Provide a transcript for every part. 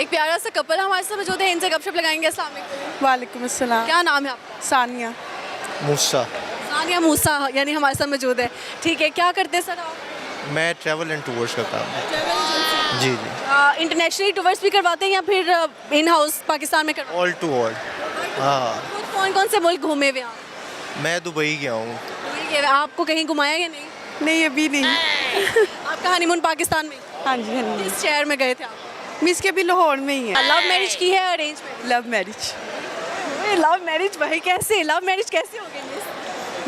एक प्यारा सा कपल हमारे साथ मौजूद है, इनसे गपशप लगाएंगे। अस्सलाम वालेकुम। वालेकुम अस्सलाम। क्या नाम है आपका? सानिया। मूसा। सानिया मूसा यानी हमारे साथ मौजूद है। ठीक है, क्या करते हैं सर आप? मैं ट्रैवल एंड टूर्स का काम है। जी जी। इंटरनेशनली टूर्स भी करवाते हैं या फिर इन हाउस पाकिस्तान में करवाते ऑल टू ऑल। हाँ, हैं? कौन कौन से मुल्क घूमे हुए हैं आप? मैं दुबई गया हूँ। ठीक है, आपको कहीं घुमाया या नहीं? नहीं अभी नहीं। आपका हनीमून पाकिस्तान में? हाँ जी हाँ जी। किस शहर में गए थे आप? मिस के अभी लाहौर में ही है। लव मैरिज की है अरेंज में? Love marriage. लव मैरिज भाई, कैसे लव मैरिज कैसे हो गई मिस?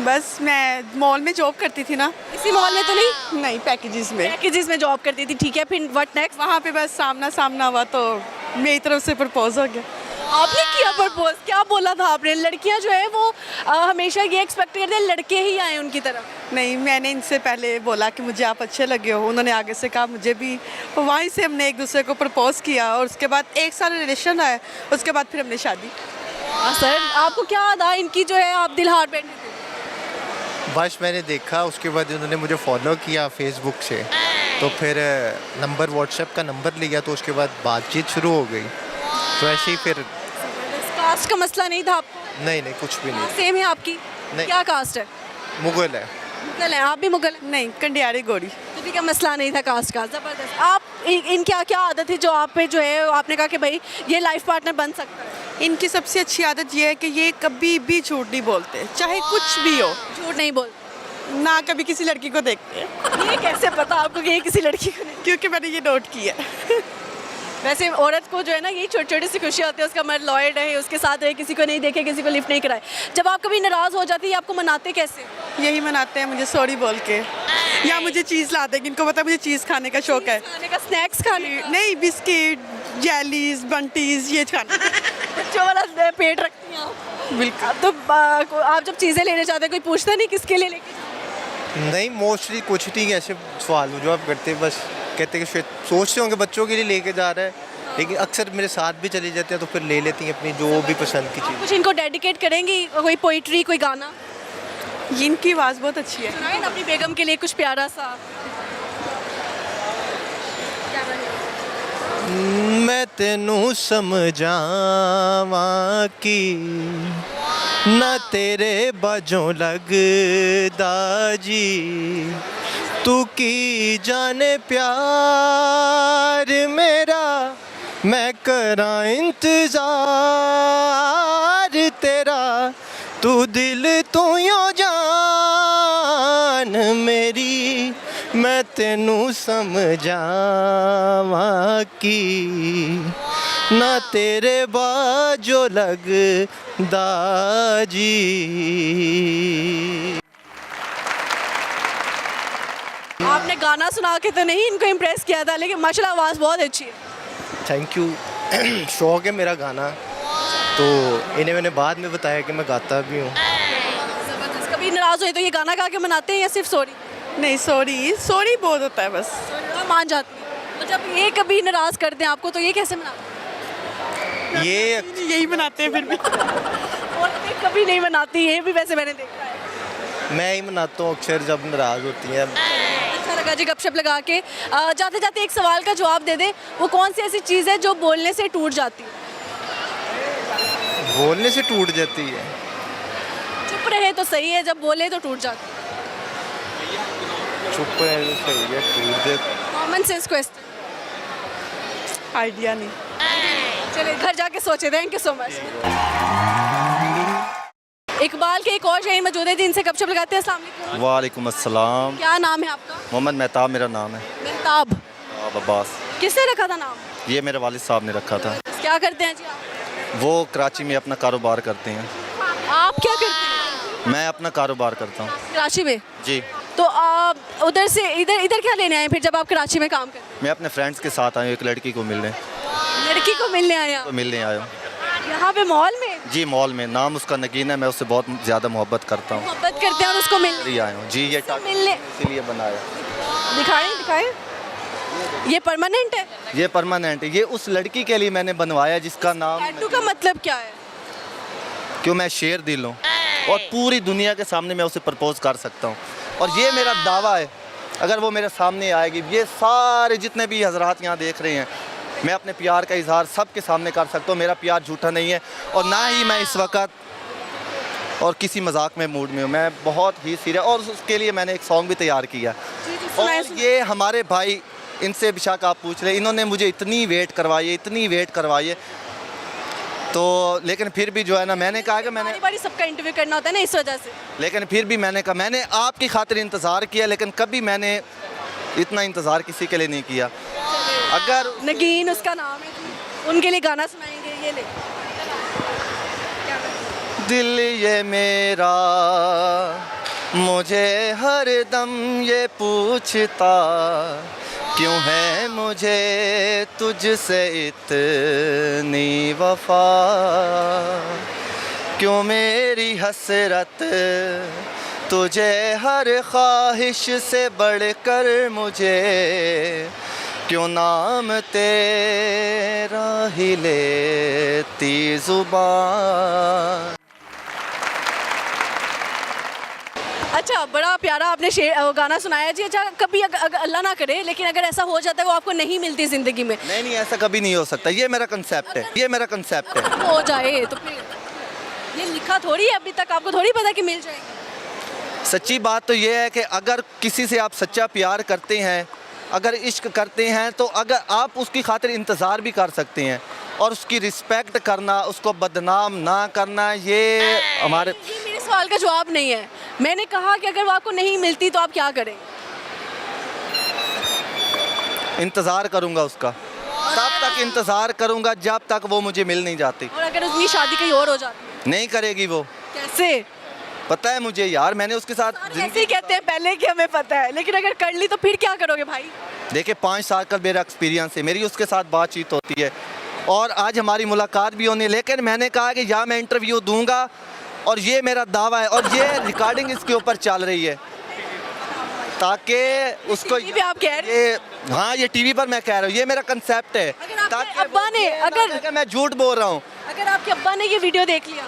बस मैं मॉल में जॉब करती थी ना। इसी मॉल में तो नहीं? नहीं, पैकेजेस में। पैकेजेस में जॉब करती थी। ठीक है, फिर व्हाट नेक्स्ट? वहाँ पे बस सामना सामना हुआ तो मेरी तरफ से प्रपोज हो गया। आपने किया प्रपोज? क्या बोला था आपने? लड़कियां जो है वो हमेशा ये एक्सपेक्ट करते हैं लड़के ही आए उनकी तरफ। नहीं, मैंने इनसे पहले बोला कि मुझे आप अच्छे लगे हो, उन्होंने आगे से कहा मुझे भी, वहीं से हमने एक दूसरे को प्रपोज किया और उसके बाद 1 साल रिलेशन है, उसके बाद फिर हमने शादी। सर आपको क्या याद आया इनकी जो है आप दिल हार बैठे थे? बस मैंने देखा, उसके बाद उन्होंने मुझे फॉलो किया फेसबुक से, तो फिर नंबर व्हाट्सएप का नंबर लिया, तो उसके बाद बातचीत शुरू हो गई। तो ऐसे ही फिर। कास्ट का मसला नहीं था आपको? नहीं नहीं, कुछ भी नहीं। सेम है आपकी? नहीं। क्या कास्ट है? मुगल है। मुगल है? आप भी मुगल हैं? नहीं, कंडियारी गोरी। तो भी क्या मसला नहीं था कास्ट का? ज़बरदस्त। आप इन क्या क्या आदत है जो आप पे जो है आपने कहा कि भाई ये लाइफ पार्टनर बन सकता है? इनकी सबसे अच्छी आदत ये है कि ये कभी भी झूठ नहीं बोलते, चाहे कुछ भी हो। झूठ नहीं बोल? ना कभी किसी लड़की को देखते हैं। ये कैसे पता आपको कि ये किसी लड़की को नहीं? क्योंकि मैंने ये नोट किया है। वैसे औरत को जो है ना यही छोटी छोटी सी खुशी होती है, उसका मर्द लॉयल रहे, उसके साथ रहे, किसी को नहीं देखे, किसी को लिफ्ट नहीं कराए। जब आप कभी नाराज़ हो जाती है आपको मनाते कैसे? यही मनाते हैं मुझे सॉरी बोल के, या मुझे चीज़ ला देंगे। इनको पता है मुझे चीज़ खाने का शौक है। खाने का, स्नैक्स खाने का? नहीं, बिस्किट, जेलीज, बंटीज, ये खाना। बच्चों वाला पेट रखती हैं आप? बिल्कुल। अब तो आप जब चीज़ें लेने जाते हैं कोई पूछता नहीं किसके लिए लेके? नहीं, मोस्टली कुछ नहीं, ऐसे सवाल जो आप करते, बस कहते कि शायद सोचते होंगे बच्चों के लिए लेके जा रहा है, लेकिन अक्सर मेरे साथ भी चले जाते हैं, तो फिर ले लेती हैं अपनी जो भी पसंद की चीज़। कुछ इनको डेडिकेट करेंगी, कोई पोइट्री, कोई गाना इनकी आवाज़ बहुत अच्छी है। सुनाए ना अपनी बेगम के लिए कुछ प्यारा सा। मैं तेनू समझावा कि ना तेरे बाजों लगदा जी, तू की जाने प्यार मेरा, मैं करा इंतजार तेरा, तू दिल तू यो जान मेरी, मैं तेनू समझावा कि ना तेरे बाजो लगदा जी। आपने गाना सुना के तो नहीं इनको इम्प्रेस किया था, लेकिन माशाल्लाह आवाज़ बहुत अच्छी है। Thank you. शौक है मेरा गाना, तो इन्हें मैंने बाद में बताया कि मैं गाता भी हूँ। ज़बरदस्त। कभी नाराज़ हुए तो ये गाना गा के मनाते हैं या सिर्फ सॉरी? नहीं, सॉरी बहुत होता है बस। आप मान जाती हैं। तो जब ये कभी नाराज़ कर दें आपको तो ये कैसे मनाते ये यही बनाते हैं फिर भी। हैं? और कभी नहीं मनाती, ये भी वैसे मैंने देखा है। मैं ही मनाता हूँ अक्सर जब नाराज़ होती हैं। अच्छा लगा जी गपशप लगा के। जाते जाते एक सवाल का जवाब दे दें, वो कौन सी ऐसी चीज़ है जो बोलने से टूट जाती है? बोलने से टूट जाती है? चुप रहे तो सही है, जब बोले तो टूट जाती है। चुप है तो सही है, टूट जाती। Common sense question. आइडिया नहीं। चलिए घर जाके सोचे। Thank you so much. Iqbal के एक और शायर मौजूद है जिनसे गपशप लगाते हैं। अस्सलाम वालेकुम। वालेकुम अस्सलाम। क्या नाम है आपका? मोहम्मद मेहताब मेरा नाम है। मेहताब। अब्बास। किसने रखा था नाम? ये मेरे वालिद साहब ने रखा था। क्या करते हैं जी आप? वो कराची में अपना कारोबार करते हैं। आप क्या करते हैं? मैं अपना कारोबार करता हूँ। कराची में? जी। तो आप उधर से इधर क्या लेने आए फिर जब आप कराची में काम करते हैं? मैं अपने फ्रेंड्स के साथ आया हूँ, एक लड़की को मिलने। लड़की को मिलने आए आप? तो मिलने आया हूँ। यहाँ पे मॉल में? जी मॉल में। नाम उसका नगीन है, मैं उससे बहुत ज़्यादा मोहब्बत करता हूँ। मोहब्बत करते हैं और उसको मिलने आया हूँ जी। ये मिलने इसीलिए बनाया। दिखाएं। ये परमानेंट है? ये परमानेंट है। ये उस लड़की के लिए मैंने बनवाया जिसका नाम। टैटू का मतलब क्या है? क्यों मैं शेर दिल हूँ और पूरी दुनिया के सामने मैं उसे प्रपोज कर सकता हूँ, और ये मेरा दावा है अगर वो मेरे सामने आएगी। ये सारे जितने भी हजरात यहाँ देख रहे हैं, मैं अपने प्यार का इजहार सबके सामने कर सकता हूँ। मेरा प्यार झूठा नहीं है और ना ही मैं इस वक्त और किसी मजाक में मूड में हूँ। मैं बहुत ही सीरियस, और उसके लिए मैंने एक सॉन्ग भी तैयार किया। और ये हमारे भाई, इनसे बेशक आप पूछ रहे, इन्होंने मुझे इतनी वेट करवाई है तो लेकिन फिर भी जो है ना, मैंने कहा कि मैंने बारी सबका इंटरव्यू करना होता है ना, इस वजह से। लेकिन फिर भी मैंने कहा मैंने आपकी खातिर इंतज़ार किया, लेकिन कभी मैंने इतना इंतज़ार किसी के लिए नहीं किया। अगर नगीन उसका नाम है जी, उनके लिए गाना सुनाएंगे, ये ले। दिल ये मेरा मुझे हर दम ये पूछता, क्यों है मुझे तुझसे इतनी वफा, क्यों मेरी हसरत तुझे हर ख्वाहिश से बढ़कर मुझे, क्यों नाम तेरा ही लेती ज़ुबान। अच्छा, बड़ा प्यारा आपने गाना सुनाया जी। अच्छा, कभी अगर अल्लाह ना करे लेकिन अगर ऐसा हो जाता है, वो आपको नहीं मिलती ज़िंदगी में? नहीं, ऐसा कभी नहीं हो सकता। ये मेरा कंसेप्ट है, हो जाए तो फिर ये लिखा थोड़ी है, अभी तक आपको थोड़ी पता कि मिल जाएगी। सच्ची बात तो ये है कि अगर किसी से आप सच्चा प्यार करते हैं, अगर इश्क करते हैं, तो अगर आप उसकी खातिर इंतज़ार भी कर सकते हैं, और उसकी रिस्पेक्ट करना, उसको बदनाम ना करना, ये हमारे ये मेरे सवाल का जवाब नहीं है। मैंने कहा कि अगर वो आपको नहीं मिलती तो आप क्या करें? इंतज़ार करूँगा उसका, तब तक इंतज़ार करूँगा जब तक वो मुझे मिल नहीं जाती। और अगर उसकी शादी कहीं और हो जाती? नहीं करेगी वो। कैसे? पता है मुझे यार, मैंने उसके साथ ऐसे ही कहते हैं पहले कि हमें पता है, लेकिन अगर कर ली तो फिर क्या करोगे भाई? देखिए 5 साल का मेरा एक्सपीरियंस है, मेरी उसके साथ बातचीत होती है और आज हमारी मुलाकात भी होनी है, लेकिन मैंने कहा कि या मैं इंटरव्यू दूंगा, और ये मेरा दावा है, और ये रिकॉर्डिंग इसके ऊपर चल रही है, ताकि उसको टीवी पे आप कह रहे ये, हाँ ये टीवी पर मैं कह रहा हूँ, ये मेरा कंसेप्ट है। अगर आपके ताकि अब्बा ने ये ना अगर लगे मैं झूठ बोल रहा हूँ, अगर आपके अब्बा ने ये वीडियो देख लिया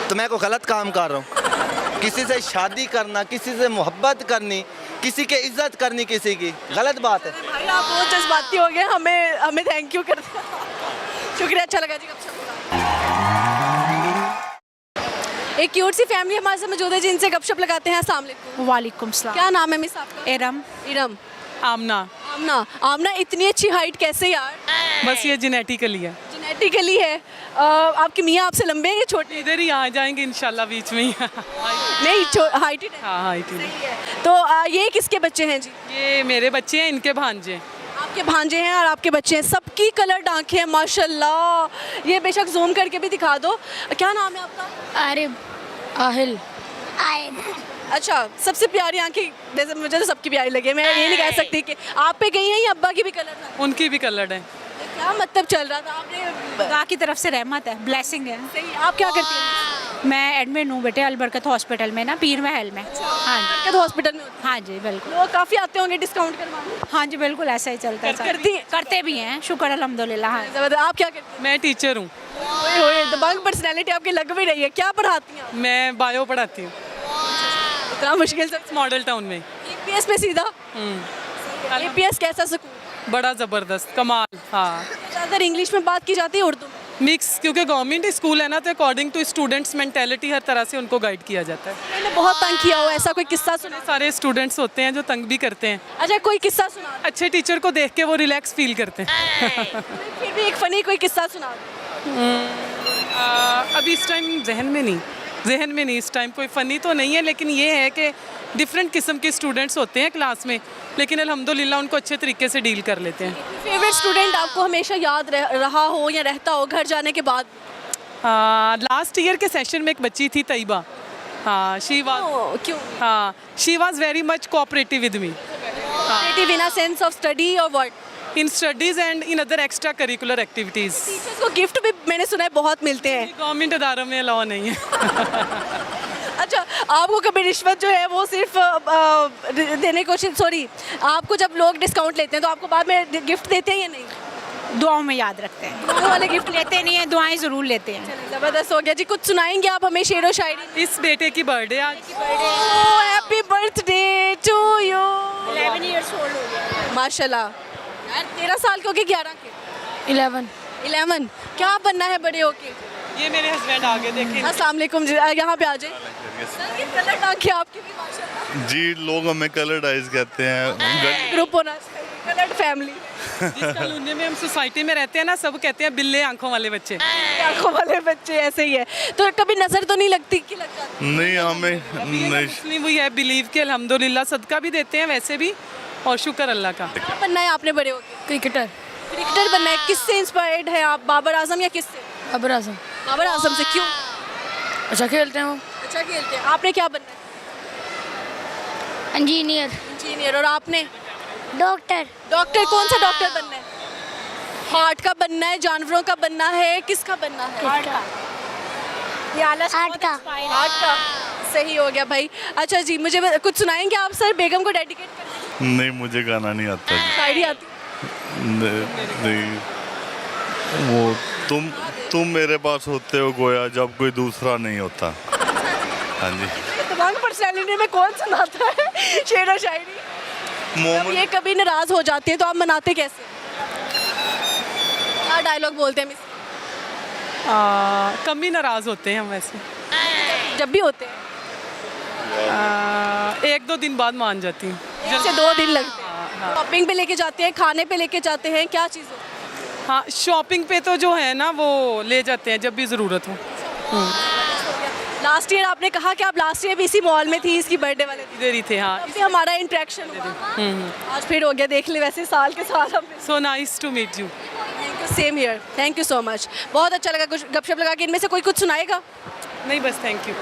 तो मैं कोई गलत काम कर रहा हूँ। किसी से शादी करना, किसी से मोहब्बत करनी, किसी की इज्जत करनी, किसी की गलत बात है। भाई आप बहुत जज्बाती हो गए, हमें थैंक यू कर दिया। शुक्रिया, अच्छा लगा जी। एक क्यूट सी फैमिली हमारे साथ मौजूद है जिनसे गपशप लगाते हैं। अस्सलाम वालेकुम। वालेकुम सलाम। क्या नाम है मिस आपका? एरम। इरम। आमना। आमना इतनी अच्छी हाइट कैसे यार? बस ये जेनेटिकली है। जेनेटिकली है। आपके मियाँ आपसे लंबे हैं या छोटे? इधर ही आ जाएंगे इंशाल्लाह बीच में ही। नहीं, हाइटेड है। हाँ हाइट ही। तो ये किसके बच्चे हैं जी? ये मेरे बच्चे हैं, इनके भांजे हैं। आपके भांजे हैं और आपके बच्चे हैं, सबकी कलर आंखें हैं माशाल्लाह। ये बेशक जूम करके भी दिखा दो। क्या नाम है आपका? आरिब। आहिल। अच्छा, सबसे प्यारी आंखें, जैसे मुझे तो सबकी प्यारी लगी, मैं ये नहीं कह सकती कि आप पे गई हैं या अब्बा की भी कलर था? उनकी भी कलर है। क्या मतलब चल रहा था आपने? खुदा की तरफ से रहमत है, ब्लेसिंग है। सही। आप क्या करती हैं? मैं एडमिट हूँ बेटे अलबरकत हॉस्पिटल में ना, पीर महल में। हाँ जी। बरकत हॉस्पिटल में होती हाँ जी बिल्कुल। है? लोग काफ़ी आते होंगे डिस्काउंट करवाने। हाँ जी बिल्कुल, ऐसा ही चलता है। करती हैं? करते भी हैं, शुक्र अल्हम्दुलिल्लाह। हाँ। ज़बरदस्त। आप क्या करती मैं टीचर हूँ। हैं? ओए दबंग पर्सनैलिटी आपकी लग भी रही है। क्या पढ़ाती हैं आप? मैं बायो पढ़ाती हूँ इतना मुश्किल से मॉडल टाउन में। EPS पे सीधा? EPS कैसा सुकून? बड़ा ज़बरदस्त, कमाल। हाँ, ज़्यादातर इंग्लिश में बात की जाती है उर्दू में? मिक्स, क्योंकि गवर्नमेंट स्कूल है ना, तो अकॉर्डिंग टू स्टूडेंट्स मेंटेलिटी हर तरह से उनको गाइड किया जाता है। मैंने बहुत तंग किया हो, ऐसा कोई किस्सा सुना? सारे स्टूडेंट्स होते हैं जो तंग भी करते हैं। अच्छा, कोई किस्सा सुना दो। अच्छे टीचर को देख के वो रिलैक्स फील करते हैं। फिर भी एक फ़नी कोई किस्सा सुना दो। अभी इस टाइम जहन में नहीं इस टाइम कोई फ़नी तो नहीं है, लेकिन ये है कि डिफरेंट किस्म के स्टूडेंट्स होते हैं क्लास में, लेकिन अल्हम्दुलिल्लाह उनको अच्छे तरीके से डील कर लेते हैं। फेवरेट स्टूडेंट आपको हमेशा याद रहा हो या रहता हो घर जाने के बाद? लास्ट ईयर के सेशन में एक बच्ची थी तैयबा। हाँ, शी वाज क्यों? हाँ, she was very much cooperative with me creative in a sense of study और what? In studies and in other extra curricular activities. Teachers को गिफ्ट भी मैंने सुना है बहुत मिलते हैं। गवर्नमेंट अदारों में अलाउ नहीं है। अच्छा, आपको कभी रिश्वत जो है वो सिर्फ देने को, सॉरी, आपको जब लोग डिस्काउंट लेते हैं तो आपको बाद में गिफ्ट देते हैं या नहीं? दुआओं में याद रखते हैं। दुआओं वाले गिफ्ट लेते नहीं है, दुआएं ज़रूर लेते हैं। ज़बरदस्त हो गया जी। कुछ सुनाएंगे आप हमें शेर व शायरी? इस बेटे की बर्थडे आज। Happy birthday to you. 11 years old हो गया। माशाल्लाह। यार 13 साल के हो गए 11 के 11 क्या बनना है बड़े होके? ये मेरे हस्बैंड आगे देखें। अस्सलाम वालेकुम जी, यहाँ पे आ जाए। सर, ये कलर आंखें आपकी भी माशाल्लाह। जी लोग हमें कलर्ड आइज कहते हैं। ग्रुप होना चाहिए, कलर्ड फैमिली। जिस कॉलोनी में हम सोसाइटी में रहते हैं ना, सब कहते हैं बिल्ले आंखों वाले बच्चे। आंखों वाले बच्चे ऐसे ही है। तो कभी नजर तो नहीं लगती कि लग जाती? नहीं हमें अभी ये नहीं मुस्लिम हुई है बिलीव के अल्हम्दुलिल्लाह सदका भी देते हैं वैसे भी, और शुक्र अल्लाह का। क्या बनना है आपने बड़े होके? क्रिकेटर क्रिकेटर बनना है। किससे इंस्पायर्ड है आप? बाबर आजम या किससे? बाबर आजम बाबर आजम से। क्यों? अच्छा खेलते हैं वो। अच्छा खेलते हैं। आपने क्या बनना है? Engineer engineer. और आपने? Doctor doctor. कौन सा डॉक्टर बनना है? हार्ट का बनना है, जानवरों का बनना है, किसका बनना है? ये आलस हार्ट का। हार्ट का। सही हो गया भाई। अच्छा जी, मुझे कुछ सुनाएंगे आप सर बेगम को डेडिकेट करने? नहीं मुझे गाना नहीं आता जी। शायरी आती? नहीं वो तुम मेरे पास होते हो गोया जब कोई दूसरा नहीं होता। हाँ जी। तमाम पर्सनैलिटी में कौन सुनाता है शेर और शायरी? जब मोमेंट ये कभी नाराज हो जाती है तो आप मनाते कैसे? क्या डायलॉग बोलते हैं मिस? कम ही नाराज होते हैं हम वैसे। जब भी होते हैं 1-2 दिन बाद मान जाती हूँ। 1 से 2 दिन लगते हैं। शॉपिंग पे लेके जाते हैं, खाने पे लेके जाते हैं, क्या चीज़ हो? हाँ, शॉपिंग पे तो जो है ना वो ले जाते हैं जब भी ज़रूरत हो। लास्ट ईयर आपने कहा कि आप लास्ट ईयर भी इसी मॉल में थी इसकी बर्थडे वाले दिन। इधर ही थे। हाँ, तब भी हमारा इंटरेक्शन हुआ। आज फिर हो गया, देख ले वैसे साल के साल हम। So nice to meet you. Thank you, same here. Thank you so much. बहुत अच्छा लगा, कुछ गपशप लगा के। इनमें से कोई कुछ सुनाएगा? नहीं बस थैंक यू।